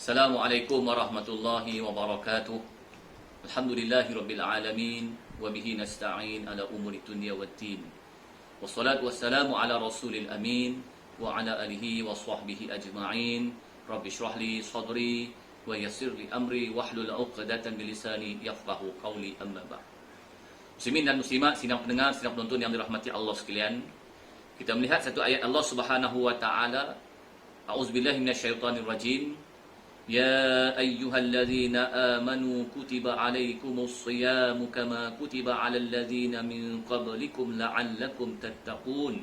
Assalamualaikum warahmatullahi wabarakatuh. Alhamdulillahi rabbil alamin wa bihi nasta'in ala umuri dunya waddin. Wassalatu wassalamu ala rasulil amin wa ala alihi wa sahbihi ajma'in. Rabbi shrah li sadri wa yassir li amri wahlul 'uqdatan min lisani yafqahu qawli, amma ba'd. Muslimin dan muslimat, sidang pendengar, sidang penonton yang dirahmati Allah sekalian, kita melihat satu ayat Allah Subhanahu wa taala. A'udzubillahi minasyaitonir rajim. Ya ayyuhalladzina amanu kutiba alaikumus shiyamu kama kutiba alal ladzina min qablikum la'allakum tattaqun.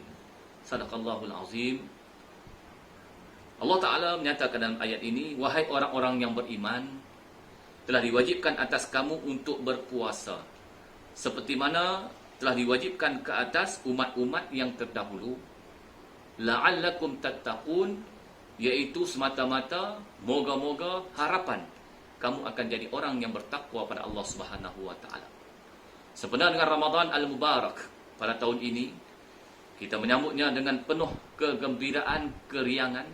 Sadaqallahul azim. Allah Ta'ala menyatakan dalam ayat ini, wahai orang-orang yang beriman, telah diwajibkan atas kamu untuk berpuasa seperti mana telah diwajibkan ke atas umat-umat yang terdahulu, la'allakum tattaqun, yaitu semata-mata moga-moga harapan kamu akan jadi orang yang bertakwa pada Allah Subhanahu wa taala. Sebenarnya dengan Ramadan al-Mubarak pada tahun ini, kita menyambutnya dengan penuh kegembiraan, keriangan.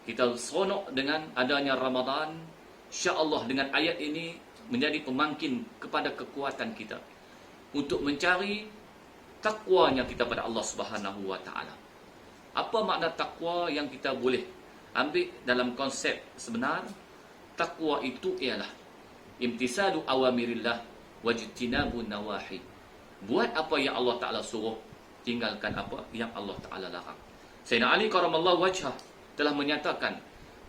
Kita seronok dengan adanya Ramadan. Insya-Allah dengan ayat ini menjadi pemangkin kepada kekuatan kita untuk mencari takwanya kita pada Allah Subhanahu wa taala. Apa makna takwa yang kita boleh ambil dalam konsep sebenar? Takwa itu ialah imtisalu awamirillah wajtinabun nawahi. Buat apa yang Allah Ta'ala suruh, tinggalkan apa yang Allah Ta'ala larang. Sayyidina Ali karamallahu wajhah telah menyatakan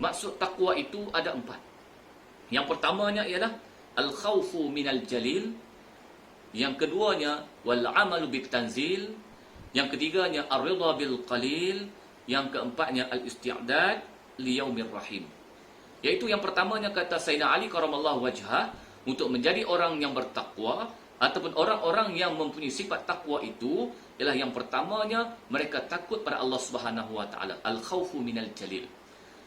maksud takwa itu ada 4. Yang pertamanya ialah al-khawfu minal jalil. Yang keduanya wal amalu bit tanzil. Yang ketiganya ar-ridha bil qalil. Yang keempatnya al-isti'dad liyaumir rahim. Yaitu yang pertamanya kata Sayyidina Ali karamallahu wajhah, untuk menjadi orang yang bertakwa ataupun orang-orang yang mempunyai sifat takwa itu ialah yang pertamanya mereka takut pada Allah Subhanahu wa taala. Al-khaufu minal jalil.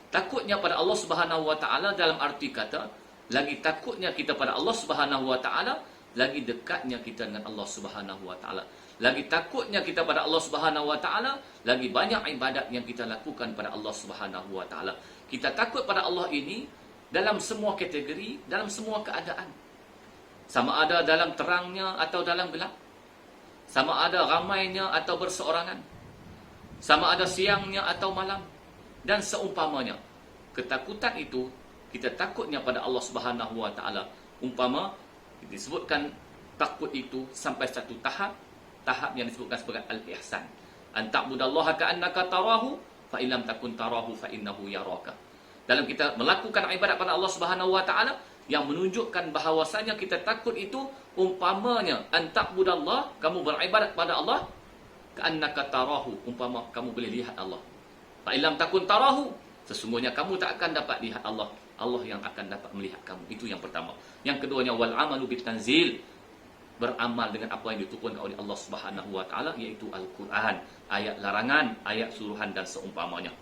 Takutnya pada Allah Subhanahu wa taala dalam arti kata, lagi takutnya kita pada Allah Subhanahu wa taala, lagi dekatnya kita dengan Allah Subhanahu wa taala. Lagi takutnya kita pada Allah Subhanahu wa taala, lagi banyak ibadat yang kita lakukan pada Allah Subhanahu wa taala. Kita takut pada Allah ini dalam semua kategori, dalam semua keadaan. Sama ada dalam terangnya atau dalam gelap. Sama ada ramainya atau berseorangan. Sama ada siangnya atau malam. Dan seumpamanya. Ketakutan itu, kita takutnya pada Allah Subhanahu wa taala. Umpama disebutkan takut itu sampai satu tahap yang disebutkan sebagai al-ihsan. An ta'budallaha ka'annaka tarahu fa illam takun tarahu fa innahu yaraka. Dalam kita melakukan ibadat pada Allah Subhanahu wa taala, yang menunjukkan bahawasanya kita takut itu umpamanya an ta'budallah, kamu beribadat pada Allah, ka'annaka tarahu, umpama kamu boleh lihat Allah. Fa illam takun tarahu, sesungguhnya kamu tak akan dapat lihat Allah. Allah yang akan dapat melihat kamu. Itu yang pertama. Yang keduanya wal amalu bit tanzil, beramal dengan apa yang diturunkan oleh Allah Subhanahu wa taala, yaitu Al-Quran, ayat larangan, ayat suruhan dan seumpamanya.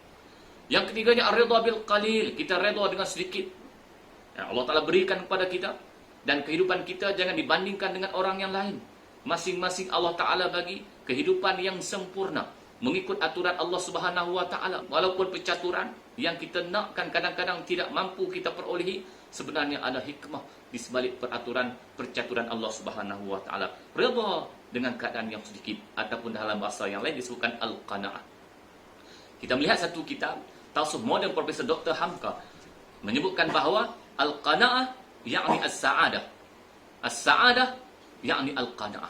Yang ketiganya ar-ridha bil qalil, kita redha dengan sedikit yang Allah Taala berikan kepada kita, dan kehidupan kita jangan dibandingkan dengan orang yang lain. Masing-masing Allah Taala bagi kehidupan yang sempurna mengikut aturan Allah Subhanahu wa taala. Walaupun percaturan yang kita nakkan kadang-kadang tidak mampu kita perolehi, sebenarnya ada hikmah di sebalik percaturan Allah Subhanahu wa taala. Redha dengan keadaan yang sedikit, ataupun dalam bahasa yang lain disebutkan al-qanaah. Kita melihat satu kitab Tausuh Modern Profesor Dr. Hamka menyebutkan bahawa al-qanaah yakni as-sa'adah. As-sa'adah yakni al-qanaah.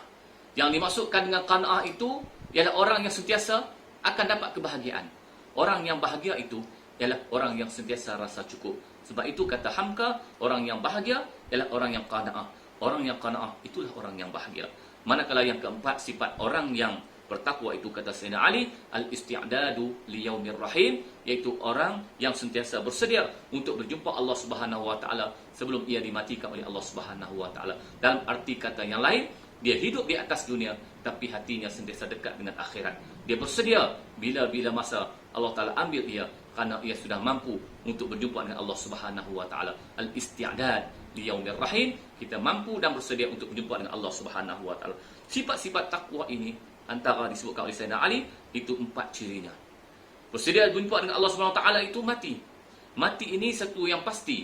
Yang dimaksudkan dengan qanaah itu ialah orang yang sentiasa akan dapat kebahagiaan. Orang yang bahagia itu ialah orang yang sentiasa rasa cukup. Sebab itu kata Hamka, orang yang bahagia ialah orang yang qanaah. Orang yang qanaah itulah orang yang bahagia. Manakala yang keempat, sifat orang yang bertakwa itu kata Sayyidina Ali, al-isti'dadu liyaumir rahim, iaitu orang yang sentiasa bersedia untuk berjumpa Allah Subhanahu wa taala sebelum ia dimatikan oleh Allah Subhanahu wa taala. Dalam arti kata yang lain, dia hidup di atas dunia tapi hatinya sentiasa dekat dengan akhirat. Dia bersedia bila-bila masa Allah Taala ambil dia, kerana ia sudah mampu untuk berjumpa dengan Allah Subhanahu wa taala. Al-isti'dad liyaumir rahim, kita mampu dan bersedia untuk berjumpa dengan Allah Subhanahu wa taala. Sifat-sifat takwa ini antara disebutkan oleh Sayyidina Ali, itu 4 cirinya. Bersedia berjumpa dengan Allah Subhanahu wa taala itu mati. mati ini satu yang pasti,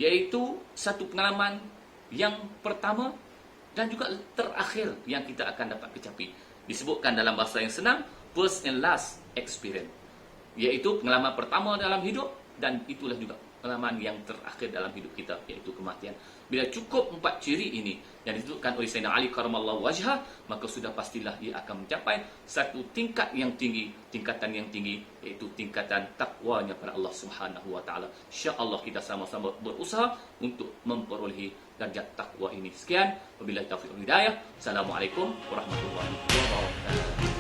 iaitu satu pengalaman yang pertama dan juga terakhir yang kita akan dapat kecapi. Disebutkan dalam bahasa yang senang, first and last experience, iaitu pengalaman pertama dalam hidup dan itulah juga pengalaman yang terakhir dalam hidup kita, iaitu kematian. Bila cukup 4 ciri ini yang disebutkan oleh Sayyidina Ali karamallahu wajhah, maka sudah pastilah dia akan mencapai satu tingkat yang tinggi, tingkatan yang tinggi, iaitu tingkatan takwanya pada Allah Subhanahu wa taala. Insya-Allah kita sama-sama berusaha untuk memperolehi darjat takwa ini. Sekian, wabillahi taufiq wal hidayah. Assalamualaikum warahmatullahi wabarakatuh.